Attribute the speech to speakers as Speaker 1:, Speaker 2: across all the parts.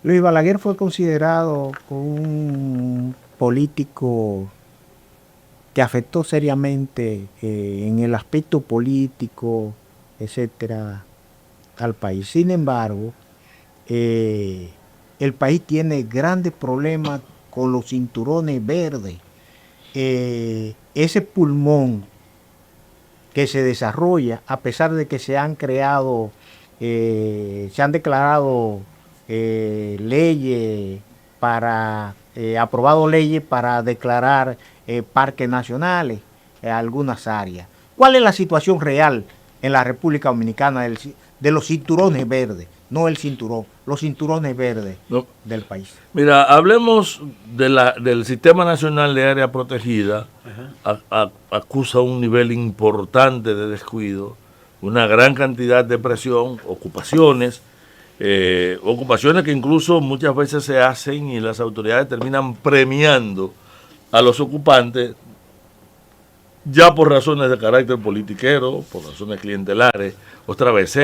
Speaker 1: Luis Balaguer fue considerado un político que afectó seriamente en el aspecto político, etcétera, al país. Sin embargo, eh, el país tiene grandes problemas con los cinturones verdes. Ese pulmón que se desarrolla, a pesar de que se han creado, se han declarado leyes para, aprobado leyes para declarar parques nacionales en algunas áreas. ¿Cuál es la situación real en la República Dominicana de los cinturones verdes? No el cinturón, los cinturones verdes
Speaker 2: No.
Speaker 1: del país.
Speaker 2: Mira, hablemos del Sistema Nacional de Área Protegida. Acusa un nivel importante de descuido, una gran cantidad de presión, ocupaciones que incluso muchas veces se hacen y las autoridades terminan premiando a los ocupantes ya por razones de carácter politiquero, por razones clientelares, otra vez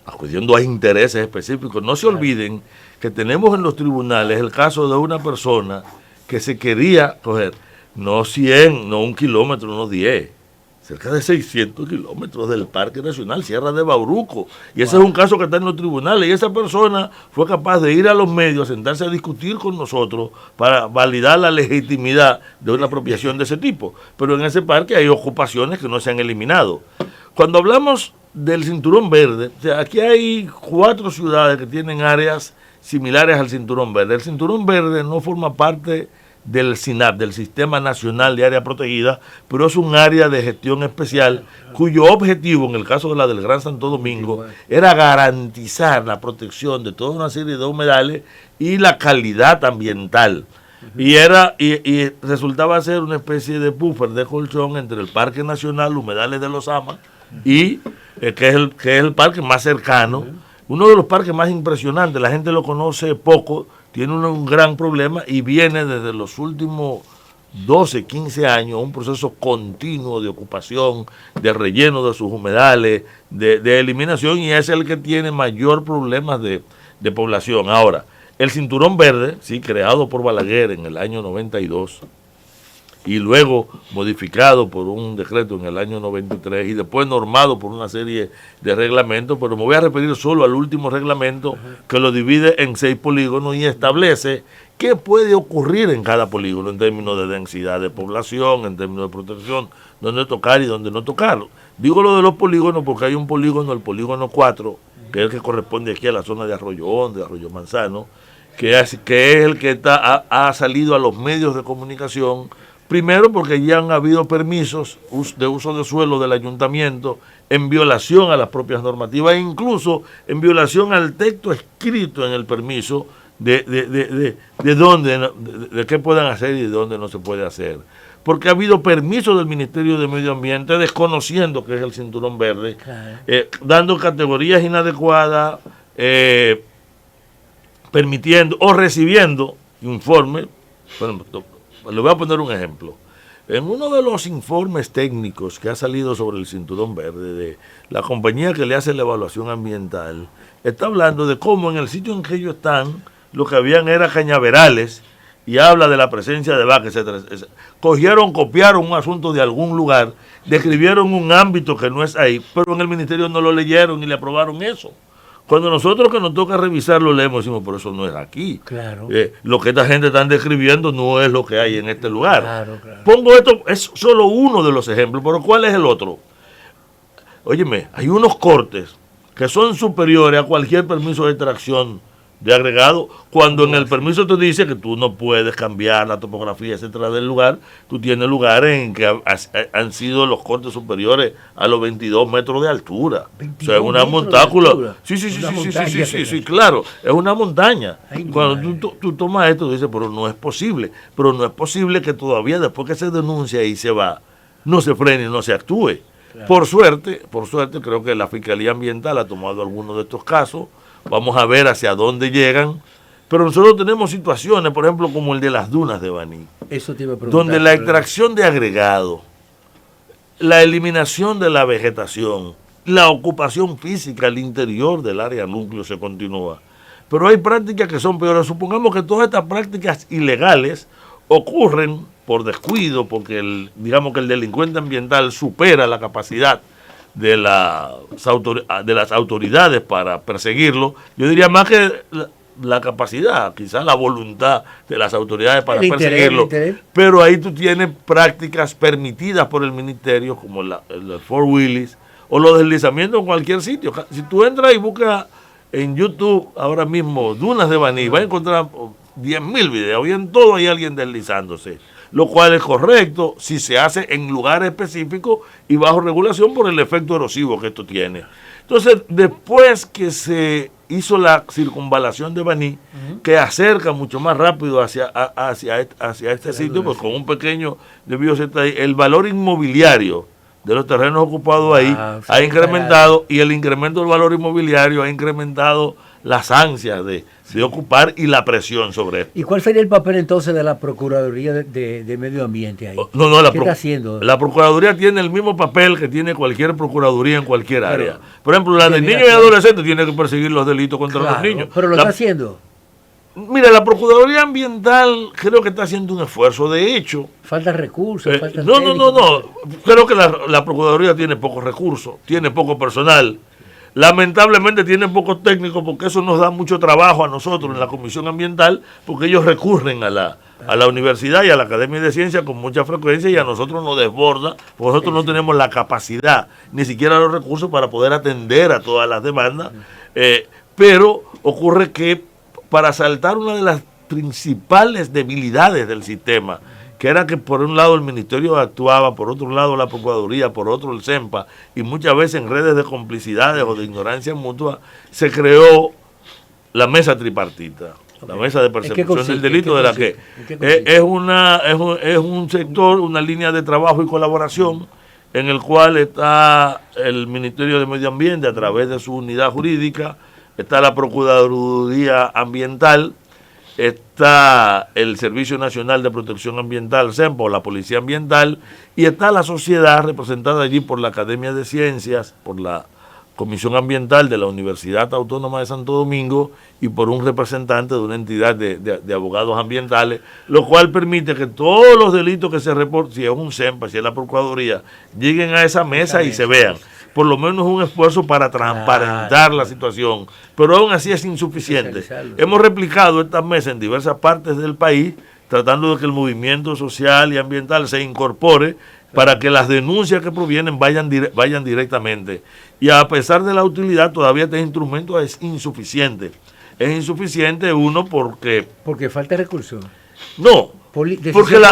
Speaker 2: acudiendo a intereses específicos. No se olviden que tenemos en los tribunales el caso de una persona que se quería coger no 100, no 1 kilómetro, no 10, cerca de 600 kilómetros del Parque Nacional Sierra de Bauruco. Y ese es un caso que está en los tribunales. Y esa persona fue capaz de ir a los medios, a sentarse a discutir con nosotros para validar la legitimidad de una apropiación de ese tipo. Pero en ese parque hay ocupaciones que no se han eliminado. Cuando hablamos del Cinturón Verde, o sea, aquí hay 4 ciudades que tienen áreas similares al Cinturón Verde. El Cinturón Verde no forma parte del SINAP, del Sistema Nacional de Área Protegida, pero es un área de gestión especial cuyo objetivo, en el caso de la del Gran Santo Domingo, era garantizar la protección de toda una serie de humedales y la calidad ambiental. Y resultaba ser una especie de buffer, de colchón entre el Parque Nacional Humedales de los Amas y que es el parque más cercano, uno de los parques más impresionantes. La gente lo conoce poco, tiene un gran problema y viene desde los últimos 12, 15 años un proceso continuo de ocupación, de relleno de sus humedales, de eliminación, y es el que tiene mayor problemas de población. Ahora, el Cinturón Verde, sí, creado por Balaguer en el año 92 y luego modificado por un decreto en el año 93 y después normado por una serie de reglamentos, pero me voy a referir solo al último reglamento que lo divide en 6 polígonos y establece qué puede ocurrir en cada polígono en términos de densidad de población, en términos de protección, dónde tocar y dónde no tocarlo. Digo lo de los polígonos porque hay un polígono, el polígono 4, que es el que corresponde aquí a la zona de Arroyo Hondo, de Arroyo Manzano, que es el que ha salido a los medios de comunicación. Primero porque ya han habido permisos de uso de suelo del ayuntamiento en violación a las propias normativas e incluso en violación al texto escrito en el permiso de qué puedan hacer y de dónde no se puede hacer. Porque ha habido permisos del Ministerio de Medio Ambiente desconociendo que es el Cinturón Verde, dando categorías inadecuadas, permitiendo o recibiendo informes. Bueno, le voy a poner un ejemplo. En uno de los informes técnicos que ha salido sobre el Cinturón Verde de la compañía que le hace la evaluación ambiental, está hablando de cómo en el sitio en que ellos están, lo que habían era cañaverales, y habla de la presencia de vacas, etcétera, etcétera. Copiaron un asunto de algún lugar, describieron un ámbito que no es ahí, pero en el ministerio no lo leyeron y le aprobaron eso. Cuando nosotros que nos toca revisar lo leemos, decimos, pero eso no es aquí.
Speaker 1: Claro.
Speaker 2: Lo que esta gente está describiendo no es lo que hay en este lugar.
Speaker 1: Claro, claro.
Speaker 2: Pongo esto, es solo uno de los ejemplos, pero ¿cuál es el otro? Óyeme, hay unos cortes que son superiores a cualquier permiso de extracción de agregado, cuando en el permiso te dice que tú no puedes cambiar la topografía, etcétera, del lugar. Tú tienes lugares en que han sido los cortes superiores a los 22 metros de altura. O sea, es una montácula. Sí, claro, es una montaña. Cuando tú tomas esto, tú dices, pero no es posible. Pero no es posible que todavía después que se denuncia y se va, no se frene y no se actúe. Claro. Por suerte, creo que la Fiscalía Ambiental ha tomado algunos de estos casos. Vamos a ver hacia dónde llegan. Pero nosotros tenemos situaciones, por ejemplo, como el de las dunas de Baní.
Speaker 1: Eso te iba a preguntar.
Speaker 2: Donde la extracción de agregado, la eliminación de la vegetación, la ocupación física al interior del área núcleo se continúa. pero hay prácticas que son peores. Supongamos que todas estas prácticas ilegales ocurren por descuido, porque digamos que el delincuente ambiental supera la capacidad de las autoridades para perseguirlo. Yo diría más que la capacidad, quizás la voluntad de las autoridades para perseguirlo, pero ahí tú tienes prácticas permitidas por el ministerio, como el four wheelies o los deslizamientos en cualquier sitio. Si tú entras y buscas en YouTube ahora mismo dunas de Baní, vas a encontrar 10.000 videos y en todo hay alguien deslizándose, lo cual es correcto si se hace en lugares específicos y bajo regulación por el efecto erosivo que esto tiene. Entonces, después que se hizo la circunvalación de Baní, que acerca mucho más rápido hacia este sitio, pues con un pequeño desvío, el valor inmobiliario de los terrenos ocupados ahí ha incrementado, y el incremento del valor inmobiliario ha incrementado las ansias de ocupar y la presión sobre esto.
Speaker 3: ¿Y cuál sería el papel entonces de la Procuraduría de Medio Ambiente ahí?
Speaker 2: ¿Qué está haciendo? La Procuraduría tiene el mismo papel que tiene cualquier Procuraduría en cualquier área. Por ejemplo, la de niños y adolescentes tiene que perseguir los delitos contra los niños.
Speaker 3: Pero lo está haciendo.
Speaker 2: Mira, la Procuraduría Ambiental creo que está haciendo un esfuerzo. De hecho,
Speaker 3: falta recursos.
Speaker 2: No. Creo que la Procuraduría tiene pocos recursos, tiene poco personal. Lamentablemente tiene pocos técnicos, porque eso nos da mucho trabajo a nosotros en la Comisión Ambiental, porque ellos recurren a la universidad y a la Academia de Ciencias con mucha frecuencia, y a nosotros nos desborda, porque nosotros no tenemos la capacidad, ni siquiera los recursos para poder atender a todas las demandas. Pero ocurre que para saltar una de las principales debilidades del sistema, que era que por un lado el Ministerio actuaba, por otro lado la Procuraduría, por otro el CEMPA, y muchas veces en redes de complicidades o de ignorancia mutua, se creó la mesa tripartita, la mesa de persecución del delito, de la que es un sector, una línea de trabajo y colaboración en el cual está el Ministerio de Medio Ambiente a través de su unidad jurídica, está la Procuraduría Ambiental, está el Servicio Nacional de Protección Ambiental, CEMPA, o la Policía Ambiental, y está la sociedad representada allí por la Academia de Ciencias, por la Comisión Ambiental de la Universidad Autónoma de Santo Domingo y por un representante de una entidad de abogados ambientales, lo cual permite que todos los delitos que se reporten, si es un CEMPA, si es la Procuraduría, lleguen a esa mesa y se vean. Por lo menos un esfuerzo para transparentar la situación, pero aún así es insuficiente. Hemos replicado estas mesas en diversas partes del país, tratando de que el movimiento social y ambiental se incorpore para que las denuncias que provienen vayan directamente. Y a pesar de la utilidad, todavía este instrumento es insuficiente. Es insuficiente, uno, porque...
Speaker 3: Porque falta recursos.
Speaker 2: No, porque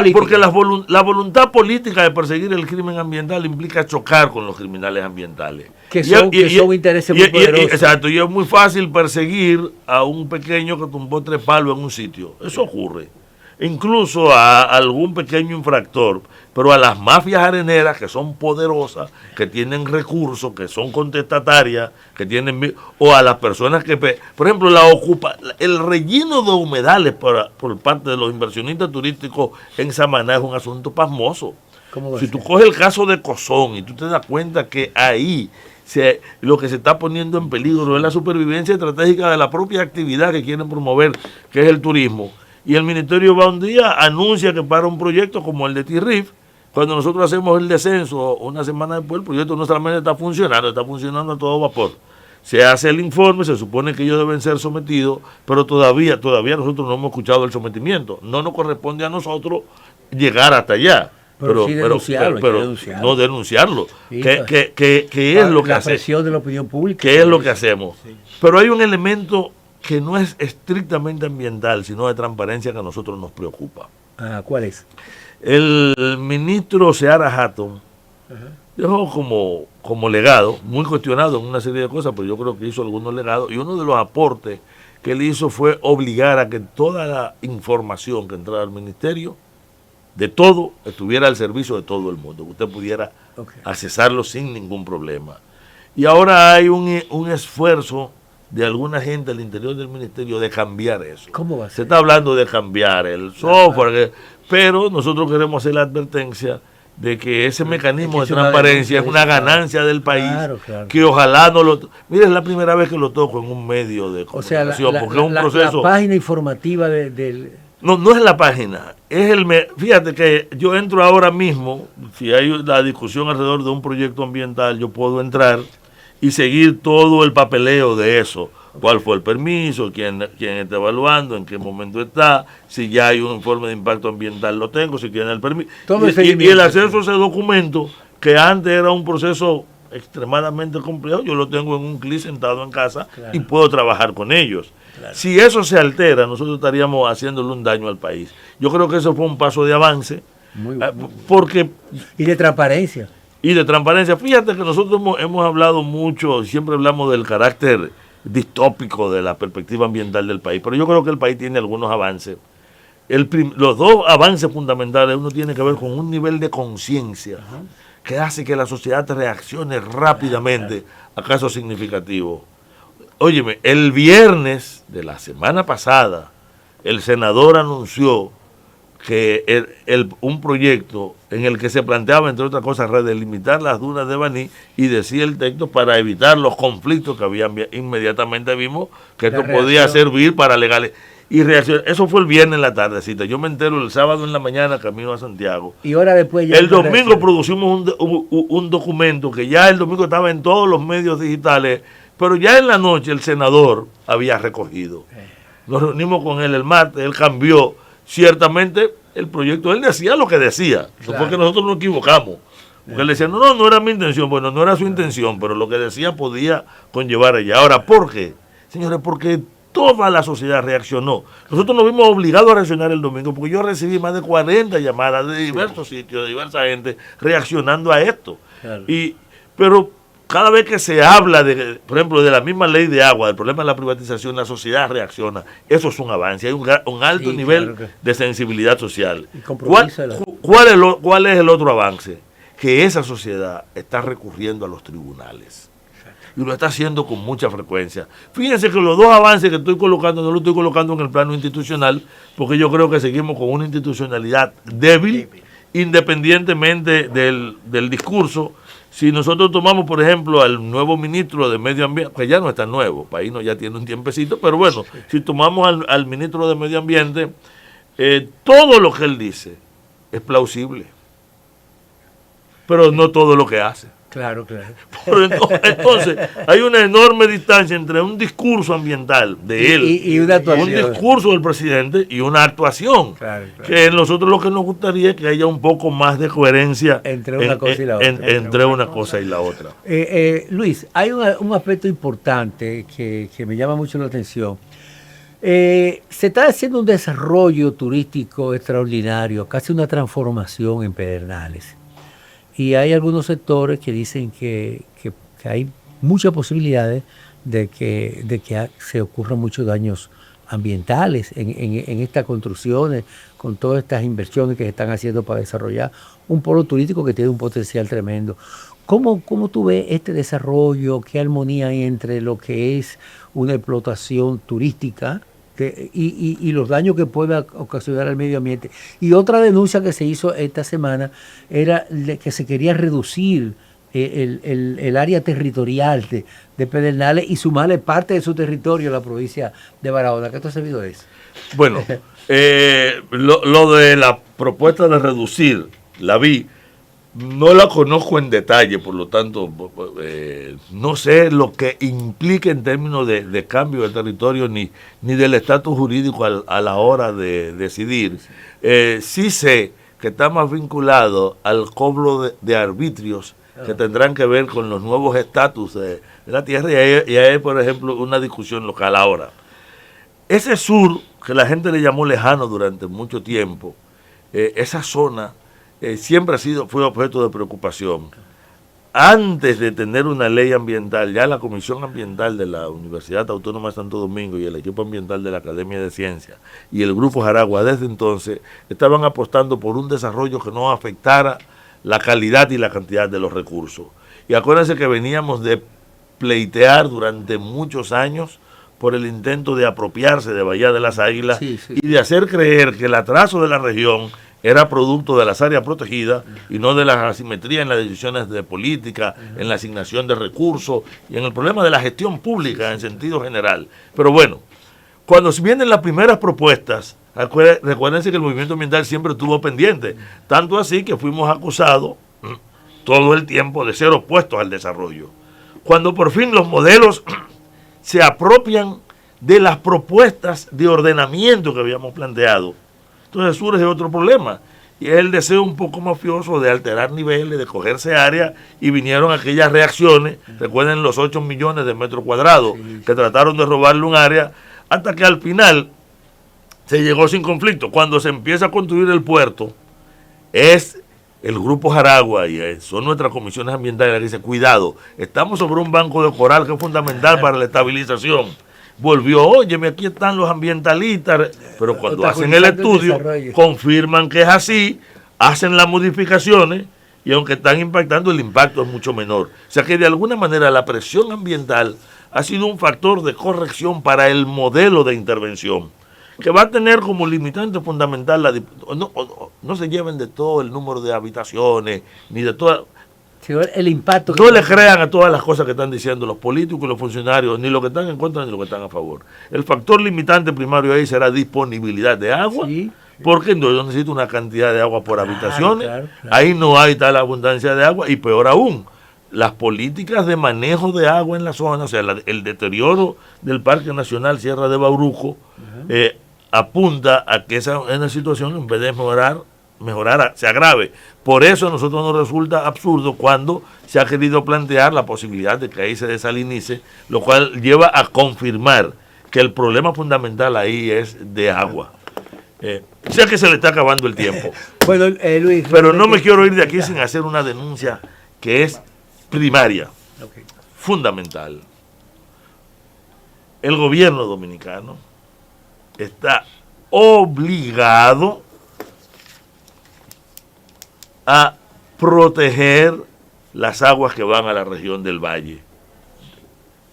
Speaker 2: la voluntad política de perseguir el crimen ambiental implica chocar con los criminales ambientales.
Speaker 3: Que son intereses muy poderosos.
Speaker 2: Exacto, y es muy fácil perseguir a un pequeño que tumbó 3 palos en un sitio. Eso ocurre. Incluso a algún pequeño infractor, pero a las mafias areneras, que son poderosas, que tienen recursos, que son contestatarias, que tienen, o a las personas que, por ejemplo, el relleno de humedales por parte de los inversionistas turísticos en Samaná es un asunto pasmoso. Si tú coges el caso de Cozón y tú te das cuenta que ahí lo que se está poniendo en peligro es la supervivencia estratégica de la propia actividad que quieren promover, que es el turismo. Y el ministerio va un día, anuncia que para un proyecto como el de TIRRIF, cuando nosotros hacemos el descenso, una semana después, el proyecto no solamente está funcionando a todo vapor. Se hace el informe, se supone que ellos deben ser sometidos, pero todavía nosotros no hemos escuchado el sometimiento. No nos corresponde a nosotros llegar hasta allá.
Speaker 3: Pero denunciarlo.
Speaker 2: No denunciarlo. Sí, ¿Qué es lo que hacemos? La
Speaker 3: presión de la opinión pública.
Speaker 2: ¿Qué es lo que hacemos? Sí. Pero hay un elemento que no es estrictamente ambiental, sino de transparencia, que a nosotros nos preocupa.
Speaker 3: ¿Cuál es?
Speaker 2: El ministro Seara Hatton dejó como legado, muy cuestionado en una serie de cosas, pero yo creo que hizo algunos legados, y uno de los aportes que él hizo fue obligar a que toda la información que entrara al ministerio, de todo, estuviera al servicio de todo el mundo, que usted pudiera accesarlo sin ningún problema. Y ahora hay un esfuerzo de alguna gente al interior del ministerio de cambiar eso.
Speaker 3: ¿Cómo va a ser?
Speaker 2: Se está hablando de cambiar el software, pero nosotros queremos hacer la advertencia de que ese mecanismo
Speaker 3: es
Speaker 2: de
Speaker 3: una
Speaker 2: transparencia es
Speaker 3: denuncia,
Speaker 2: una ganancia del país,
Speaker 3: claro.
Speaker 2: que ojalá no lo... Mire, es la primera vez que lo toco en un medio de
Speaker 3: O sea,
Speaker 2: comunicación, porque es un proceso...
Speaker 3: la página informativa del...
Speaker 2: No, no es la página, es fíjate que yo entro ahora mismo, si hay la discusión alrededor de un proyecto ambiental, yo puedo entrar y seguir todo el papeleo de eso. Cuál fue el permiso, quién está evaluando, en qué momento está, si ya hay un informe de impacto ambiental, lo tengo, si tiene el permiso. Y el acceso a ese documento, que antes era un proceso extremadamente complejo, yo lo tengo en un clic sentado en casa, claro, y puedo trabajar con ellos. Claro. Si eso se altera, nosotros estaríamos haciéndole un daño al país. Yo creo que eso fue un paso de avance, porque...
Speaker 3: Y de transparencia.
Speaker 2: Y de transparencia. Fíjate que nosotros hemos hablado mucho, siempre hablamos del carácter distópico de la perspectiva ambiental del país, pero yo creo que el país tiene algunos avances. Los dos avances fundamentales, uno tiene que ver con un nivel de conciencia que hace que la sociedad reaccione rápidamente a casos significativos. Óyeme, el viernes de la semana pasada, el senador anunció que un proyecto en el que se planteaba, entre otras cosas, redelimitar las dunas de Baní, y decía el texto para evitar los conflictos que había. Inmediatamente vimos que esto podía servir para legales. Y reaccionar. Eso fue el viernes en la tardecita. Yo me entero el sábado en la mañana camino a Santiago.
Speaker 3: Y ahora después ya...
Speaker 2: El domingo producimos un documento que ya el domingo estaba en todos los medios digitales, pero ya en la noche el senador había recogido. Nos reunimos con él el martes, él cambió. Ciertamente el proyecto, él decía lo que decía, claro, fue que nosotros nos equivocamos, porque él decía, no era mi intención. Bueno, no era su intención, pero lo que decía podía conllevar ella. Ahora, ¿por qué? Señores, porque toda la sociedad reaccionó. Nosotros nos vimos obligados a reaccionar el domingo, porque yo recibí más de 40 llamadas de diversos sitios, de diversa gente, reaccionando a esto. Claro. Pero cada vez que se habla, por ejemplo, de la misma ley de agua, del problema de la privatización, la sociedad reacciona. Eso es un avance, hay un alto nivel de sensibilidad social. ¿Cuál es el otro avance? Que esa sociedad está recurriendo a los tribunales. Y lo está haciendo con mucha frecuencia. Fíjense que los dos avances que estoy colocando, no lo estoy colocando en el plano institucional, porque yo creo que seguimos con una institucionalidad débil, independientemente del discurso. Si nosotros tomamos, por ejemplo, al nuevo ministro de Medio Ambiente, que ya no es tan nuevo, Paino ya tiene un tiempecito, pero bueno, si tomamos al ministro de Medio Ambiente, todo lo que él dice es plausible, pero no todo lo que hace.
Speaker 3: Claro.
Speaker 2: Entonces, hay una enorme distancia entre un discurso ambiental de él,
Speaker 3: y una actuación,
Speaker 2: un discurso del presidente y una actuación. Claro. Que nosotros lo que nos gustaría es que haya un poco más de coherencia
Speaker 3: entre una cosa y la otra.
Speaker 2: Entre una cosa y la otra.
Speaker 3: Luis, hay un aspecto importante que me llama mucho la atención. Se está haciendo un desarrollo turístico extraordinario, casi una transformación en Pedernales. Y hay algunos sectores que dicen que hay muchas posibilidades de que se ocurran muchos daños ambientales en estas construcciones, con todas estas inversiones que se están haciendo para desarrollar un polo turístico que tiene un potencial tremendo. ¿Cómo tú ves este desarrollo? ¿Qué armonía hay entre lo que es una explotación turística y los daños que puede ocasionar al medio ambiente? Y otra denuncia que se hizo esta semana era que se quería reducir el área territorial de Pedernales y sumarle parte de su territorio a la provincia de Barahona. ¿Qué tú has sabido de eso?
Speaker 2: Bueno, lo de la propuesta de reducir, la vi. No la conozco en detalle, por lo tanto, no sé lo que implica en términos de cambio del territorio ni del estatus jurídico a la hora de decidir. Sí sé que está más vinculado al cobro de arbitrios que tendrán que ver con los nuevos estatus de la tierra, y hay, por ejemplo, una discusión local ahora. Ese sur, que la gente le llamó lejano durante mucho tiempo, esa zona siempre fue objeto de preocupación. Antes de tener una ley ambiental, ya la Comisión Ambiental de la Universidad Autónoma de Santo Domingo y el equipo ambiental de la Academia de Ciencias y el Grupo Jaragua, desde entonces, estaban apostando por un desarrollo que no afectara la calidad y la cantidad de los recursos. Y acuérdense que veníamos de pleitear durante muchos años por el intento de apropiarse de Bahía de las Águilas y de hacer creer que el atraso de la región era producto de las áreas protegidas y no de las asimetrías en las decisiones de política, en la asignación de recursos y en el problema de la gestión pública en sentido general. Pero bueno, cuando vienen las primeras propuestas, recuérdense que el movimiento ambiental siempre estuvo pendiente, tanto así que fuimos acusados todo el tiempo de ser opuestos al desarrollo. Cuando por fin los modelos se apropian de las propuestas de ordenamiento que habíamos planteado, entonces surge otro problema, y es el deseo un poco mafioso de alterar niveles, de cogerse áreas, y vinieron aquellas reacciones, recuerden los 8 millones de metros cuadrados que trataron de robarle un área, hasta que al final se llegó sin conflicto. Cuando se empieza a construir el puerto, es el Grupo Jaragua y son nuestras comisiones ambientales que dicen, cuidado, estamos sobre un banco de coral que es fundamental para la estabilización. Volvió, óyeme, aquí están los ambientalistas, pero cuando hacen el estudio, confirman que es así, hacen las modificaciones, y aunque están impactando, el impacto es mucho menor. O sea que de alguna manera la presión ambiental ha sido un factor de corrección para el modelo de intervención, que va a tener como limitante fundamental, no se lleven de todo el número de habitaciones, ni de toda...
Speaker 3: El impacto.
Speaker 2: No le crean a todas las cosas que están diciendo los políticos y los funcionarios, ni los que están en contra ni los que están a favor. El factor limitante primario ahí será disponibilidad de agua, porque yo necesito una cantidad de agua por habitaciones, claro. Ahí no hay tal abundancia de agua, y peor aún, las políticas de manejo de agua en la zona, o sea, el deterioro del Parque Nacional Sierra de Bauruco, apunta a que esa situación, en vez de mejorar, se agrave. Por eso a nosotros nos resulta absurdo cuando se ha querido plantear la posibilidad de que ahí se desalinice, lo cual lleva a confirmar que el problema fundamental ahí es de agua. Sé que se le está acabando el tiempo.
Speaker 3: Bueno, Luis,
Speaker 2: pero no me quiero ir de aquí sin hacer una denuncia que es primaria, fundamental. El gobierno dominicano está obligado a proteger las aguas que van a la región del Valle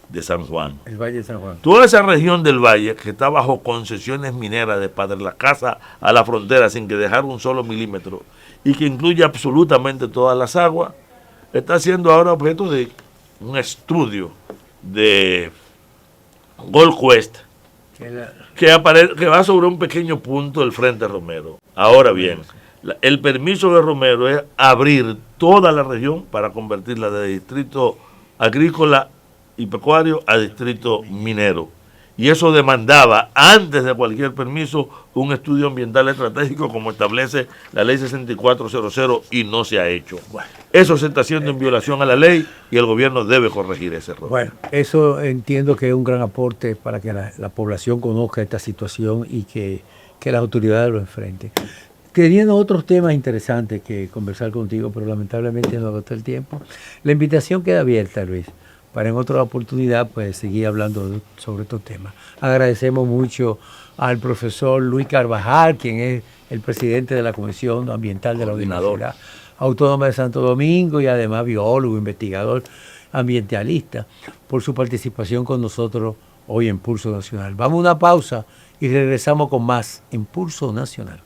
Speaker 2: de San Juan.
Speaker 3: El Valle de San Juan.
Speaker 2: Toda esa región del Valle que está bajo concesiones mineras de Padre La Casa a la frontera sin que dejar un solo milímetro y que incluye absolutamente todas las aguas, está siendo ahora objeto de un estudio de Gold Quest que va sobre un pequeño punto del Frente Romero. Ahora bien, el permiso de Romero es abrir toda la región para convertirla de distrito agrícola y pecuario a distrito minero. Y eso demandaba, antes de cualquier permiso, un estudio ambiental estratégico como establece la ley 6400 y no se ha hecho. Eso se está haciendo en violación a la ley y el gobierno debe corregir ese error.
Speaker 3: Bueno, eso entiendo que es un gran aporte para que la población conozca esta situación y que las autoridades lo enfrenten. Teniendo otros temas interesantes que conversar contigo, pero lamentablemente no agotó el tiempo. La invitación queda abierta, Luis, para en otra oportunidad pues seguir hablando sobre estos temas. Agradecemos mucho al profesor Luis Carvajal, quien es el presidente de la Comisión Ambiental de la Universidad Autónoma de Santo Domingo y además biólogo, investigador ambientalista, por su participación con nosotros hoy en Pulso Nacional. Vamos a una pausa y regresamos con más en Pulso Nacional.